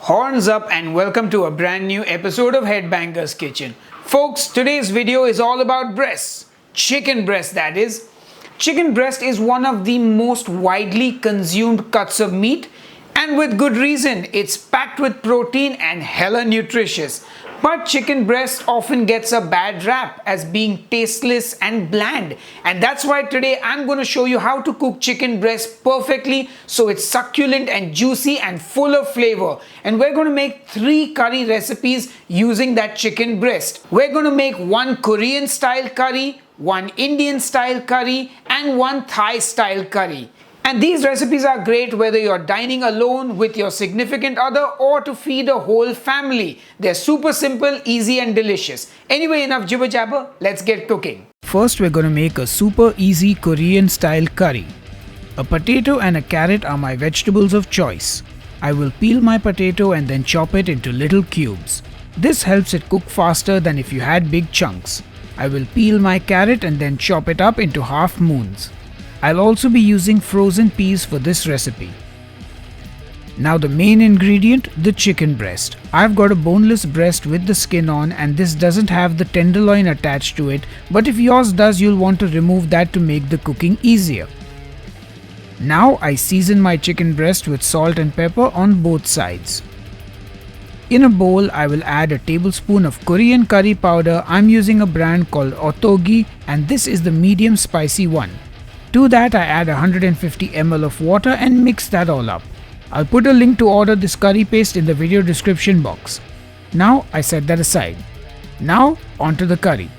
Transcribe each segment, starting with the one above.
Horns up and welcome to a brand new episode of Headbanger's Kitchen. Folks, today's video is all about breasts. Chicken breast, that is. Chicken breast is one of the most widely consumed cuts of meat, and with good reason. It's packed with protein and hella nutritious. But chicken breast often gets a bad rap as being tasteless and bland. And that's why today I'm going to show you how to cook chicken breast perfectly so it's succulent and juicy and full of flavor. And we're going to make 3 curry recipes using that chicken breast. We're going to make 1 Korean style curry, 1 Indian style curry, and 1 Thai style curry. And these recipes are great whether you're dining alone with your significant other or to feed a whole family. They're super simple, easy and delicious. Anyway, enough jibber jabber, let's get cooking. First, we're going to make a super easy Korean style curry. A potato and a carrot are my vegetables of choice. I will peel my potato and then chop it into little cubes. This helps it cook faster than if you had big chunks. I will peel my carrot and then chop it up into half moons. I'll also be using frozen peas for this recipe. Now the main ingredient, the chicken breast. I've got a boneless breast with the skin on, and this doesn't have the tenderloin attached to it, but if yours does, you'll want to remove that to make the cooking easier. Now I season my chicken breast with salt and pepper on both sides. In a bowl, I will add a tablespoon of Korean curry powder. I'm using a brand called Ottogi, and this is the medium spicy one. To that, I add 150 ml of water and mix that all up. I'll put a link to order this curry paste in the video description box. Now I set that aside. Now onto the curry.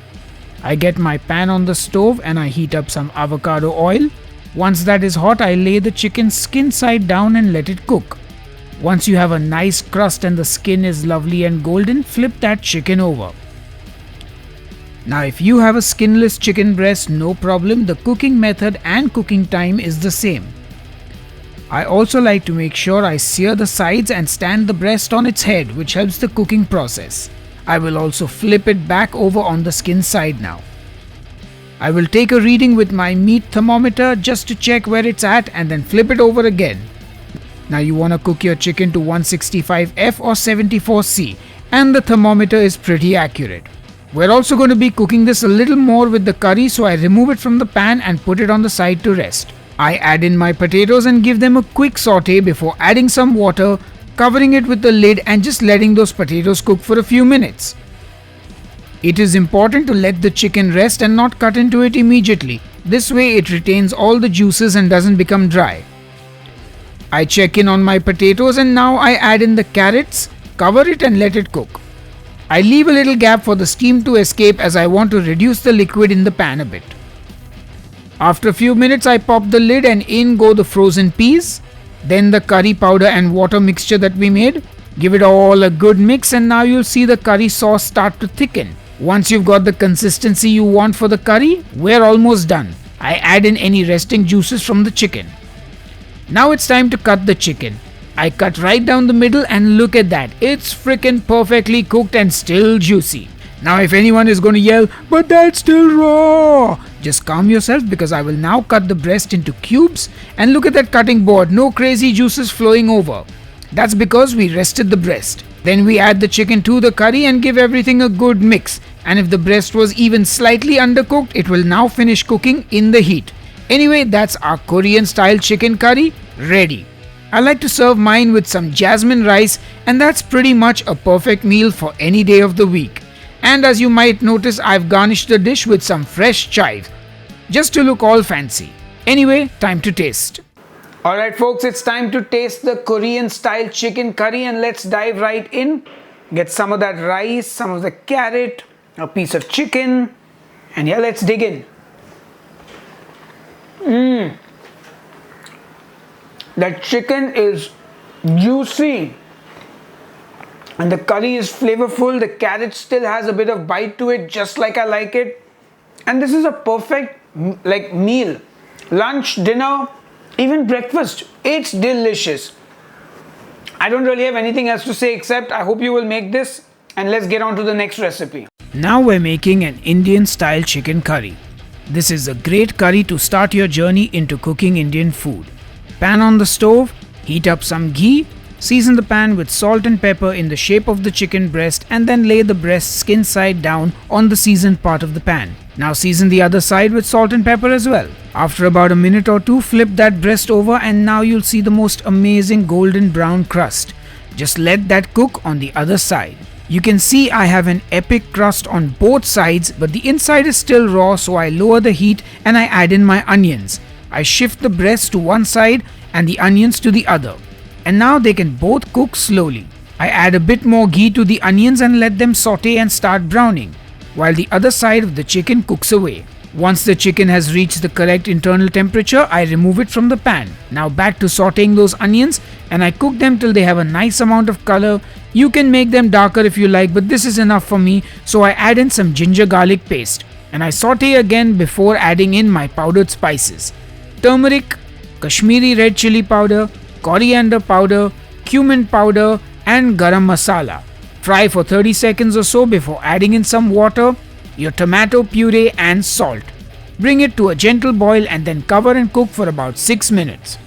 I get my pan on the stove and I heat up some avocado oil. Once that is hot, I lay the chicken skin side down and let it cook. Once you have a nice crust and the skin is lovely and golden, flip that chicken over. Now if you have a skinless chicken breast, no problem, the cooking method and cooking time is the same. I also like to make sure I sear the sides and stand the breast on its head, which helps the cooking process. I will also flip it back over on the skin side now. I will take a reading with my meat thermometer just to check where it's at and then flip it over again. Now you want to cook your chicken to 165F or 74C, and the thermometer is pretty accurate. We're also going to be cooking this a little more with the curry, so I remove it from the pan and put it on the side to rest. I add in my potatoes and give them a quick saute before adding some water, covering it with the lid and just letting those potatoes cook for a few minutes. It is important to let the chicken rest and not cut into it immediately. This way it retains all the juices and doesn't become dry. I check in on my potatoes and now I add in the carrots, cover it and let it cook. I leave a little gap for the steam to escape as I want to reduce the liquid in the pan a bit. After a few minutes, I pop the lid and in go the frozen peas, then the curry powder and water mixture that we made. Give it all a good mix and now you'll see the curry sauce start to thicken. Once you've got the consistency you want for the curry, we're almost done. I add in any resting juices from the chicken. Now it's time to cut the chicken. I cut right down the middle and look at that, it's freaking perfectly cooked and still juicy. Now if anyone is going to yell, but that's still raw, just calm yourself because I will now cut the breast into cubes and look at that cutting board, no crazy juices flowing over. That's because we rested the breast. Then we add the chicken to the curry and give everything a good mix, and if the breast was even slightly undercooked, it will now finish cooking in the heat. Anyway, that's our Korean style chicken curry ready. I like to serve mine with some jasmine rice, and that's pretty much a perfect meal for any day of the week. And as you might notice, I've garnished the dish with some fresh chives, just to look all fancy. Anyway, time to taste. Alright folks, it's time to taste the Korean style chicken curry and let's dive right in. Get some of that rice, some of the carrot, a piece of chicken, and yeah, let's dig in. That chicken is juicy and the curry is flavorful. The carrot still has a bit of bite to it, just like I like it. And this is a perfect meal. Lunch, dinner, even breakfast. It's delicious. I don't really have anything else to say except I hope you will make this, and let's get on to the next recipe. Now we're making an Indian style chicken curry. This is a great curry to start your journey into cooking Indian food. Pan on the stove, heat up some ghee, Season the pan with salt and pepper in the shape of the chicken breast and then lay the breast skin side down on the seasoned part of the pan. Now season the other side with salt and pepper as well. After about a minute or two, flip that breast over and now you'll see the most amazing golden brown crust. Just let that cook on the other side. You can see I have an epic crust on both sides, but the inside is still raw, so I lower the heat and I add in my onions. I shift the breast to one side and the onions to the other. And now they can both cook slowly. I add a bit more ghee to the onions and let them saute and start browning, while the other side of the chicken cooks away. Once the chicken has reached the correct internal temperature, I remove it from the pan. Now back to sauteing those onions and I cook them till they have a nice amount of color. You can make them darker if you like, but this is enough for me, so I add in some ginger garlic paste. And I saute again before adding in my powdered spices. Turmeric, Kashmiri red chili powder, coriander powder, cumin powder and garam masala. Fry for 30 seconds or so before adding in some water, your tomato puree and salt. Bring it to a gentle boil and then cover and cook for about 6 minutes.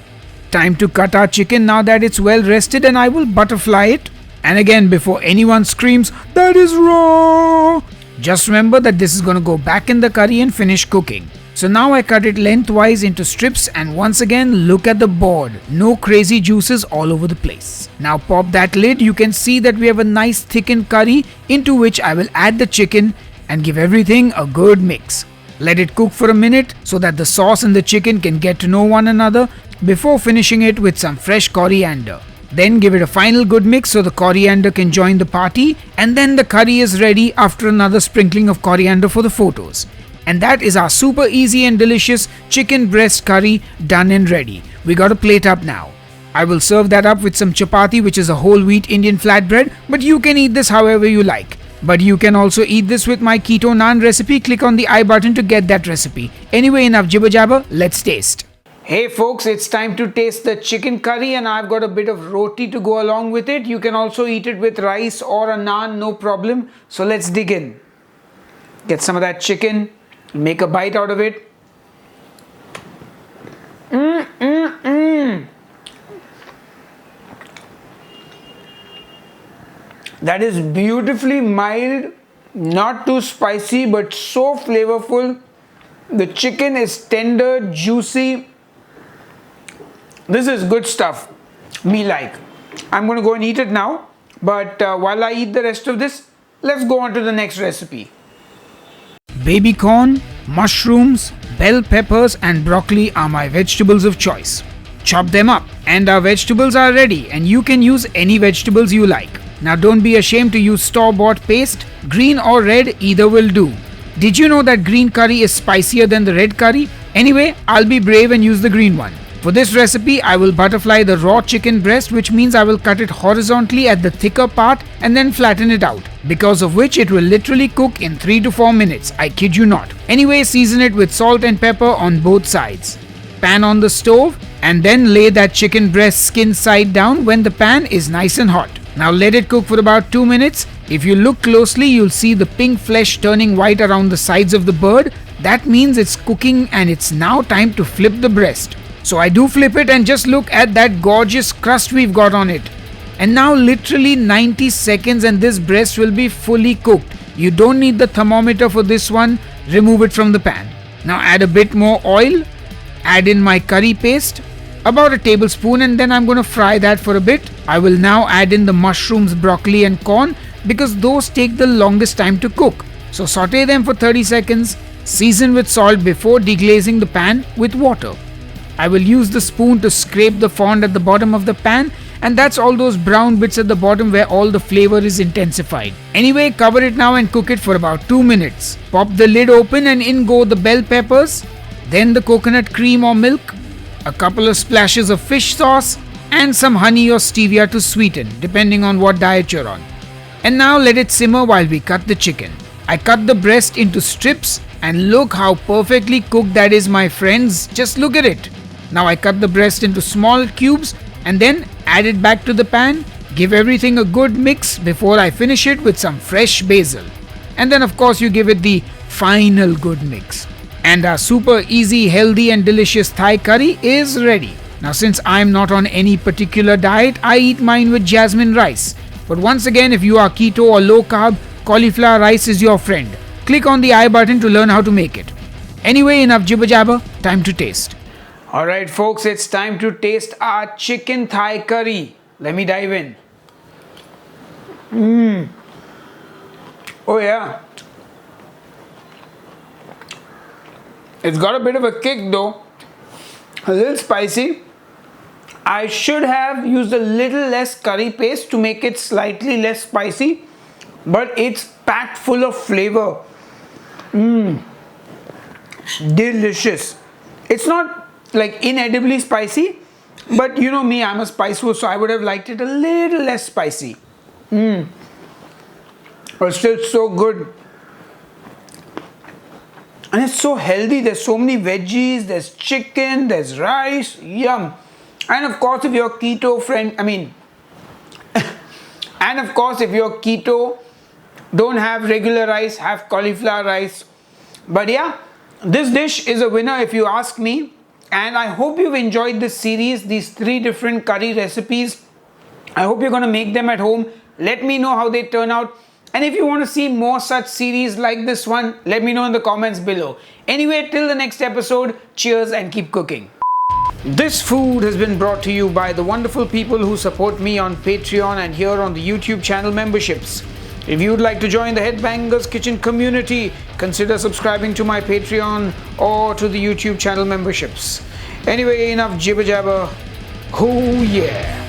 Time to cut our chicken now that it's well rested, and I will butterfly it. And again, before anyone screams, "That is raw!" just remember that this is going to go back in the curry and finish cooking. So now I cut it lengthwise into strips and once again look at the board. No crazy juices all over the place. Now pop that lid. You can see that we have a nice thickened curry into which I will add the chicken and give everything a good mix. Let it cook for a minute so that the sauce and the chicken can get to know one another before finishing it with some fresh coriander. Then give it a final good mix so the coriander can join the party, and then the curry is ready after another sprinkling of coriander for the photos. And that is our super easy and delicious chicken breast curry done and ready. We got a plate up now. I will serve that up with some chapati, which is a whole wheat Indian flatbread, but you can eat this however you like. But you can also eat this with my keto naan recipe. Click on the I button to get that recipe. Anyway, enough jibber jabber, let's taste. Hey folks, it's time to taste the chicken curry, and I've got a bit of roti to go along with it. You can also eat it with rice or a naan, no problem. So let's dig in. Get some of that chicken, make a bite out of it. That is beautifully mild, not too spicy, but so flavorful. The chicken is tender, juicy. This is good stuff. Me like. I'm going to go and eat it now. But while I eat the rest of this, let's go on to the next recipe. Baby corn, mushrooms, bell peppers and broccoli are my vegetables of choice. Chop them up and our vegetables are ready, and you can use any vegetables you like. Now don't be ashamed to use store-bought paste. Green or red, either will do. Did you know that green curry is spicier than the red curry? Anyway, I'll be brave and use the green one. For this recipe, I will butterfly the raw chicken breast, which means I will cut it horizontally at the thicker part and then flatten it out, because of which it will literally cook in 3 to 4 minutes. I kid you not. Anyway, season it with salt and pepper on both sides. Pan on the stove and then lay that chicken breast skin side down when the pan is nice and hot. Now let it cook for about 2 minutes. If you look closely, you'll see the pink flesh turning white around the sides of the bird. That means it's cooking and it's now time to flip the breast. So I do flip it and just look at that gorgeous crust we've got on it. And now literally 90 seconds and this breast will be fully cooked. You don't need the thermometer for this one. Remove it from the pan. Now add a bit more oil. Add in my curry paste, about a tablespoon, and then I'm going to fry that for a bit. I will now add in the mushrooms, broccoli and corn because those take the longest time to cook. So saute them for 30 seconds. Season with salt before deglazing the pan with water. I will use the spoon to scrape the fond at the bottom of the pan, and that's all those brown bits at the bottom where all the flavor is intensified. Anyway, cover it now and cook it for about 2 minutes. Pop the lid open and in go the bell peppers, then the coconut cream or milk, a couple of splashes of fish sauce and some honey or stevia to sweeten depending on what diet you're on. And now let it simmer while we cut the chicken. I cut the breast into strips and look how perfectly cooked that is, my friends. Just look at it. Now I cut the breast into small cubes and then add it back to the pan. Give everything a good mix before I finish it with some fresh basil. And then of course you give it the final good mix. And our super easy, healthy and delicious Thai curry is ready. Now, since I'm not on any particular diet, I eat mine with jasmine rice. But once again, if you are keto or low carb, cauliflower rice is your friend. Click on the I button to learn how to make it. Anyway, enough jibber jabber, time to taste. Alright, folks, it's time to taste our chicken thigh curry. Let me dive in. Oh, yeah. It's got a bit of a kick though, a little spicy. I should have used a little less curry paste to make it slightly less spicy, but it's packed full of flavor. Delicious. It's not like inedibly spicy, but you know me, I'm a spice food, so I would have liked it a little less spicy. But still so good. And it's so healthy. There's so many veggies, there's chicken, there's rice, yum. And of course, if you're keto and of course, if you're keto, don't have regular rice, have cauliflower rice. But yeah, this dish is a winner if you ask me. And I hope you've enjoyed this series, these 3 different curry recipes. I hope you're going to make them at home. Let me know how they turn out. And if you want to see more such series like this one, let me know in the comments below. Anyway, till the next episode, cheers and keep cooking. This food has been brought to you by the wonderful people who support me on Patreon and here on the YouTube channel memberships. If you'd like to join the Headbangers Kitchen community, consider subscribing to my Patreon or to the YouTube channel memberships. Anyway, enough jibber jabber. Oh yeah.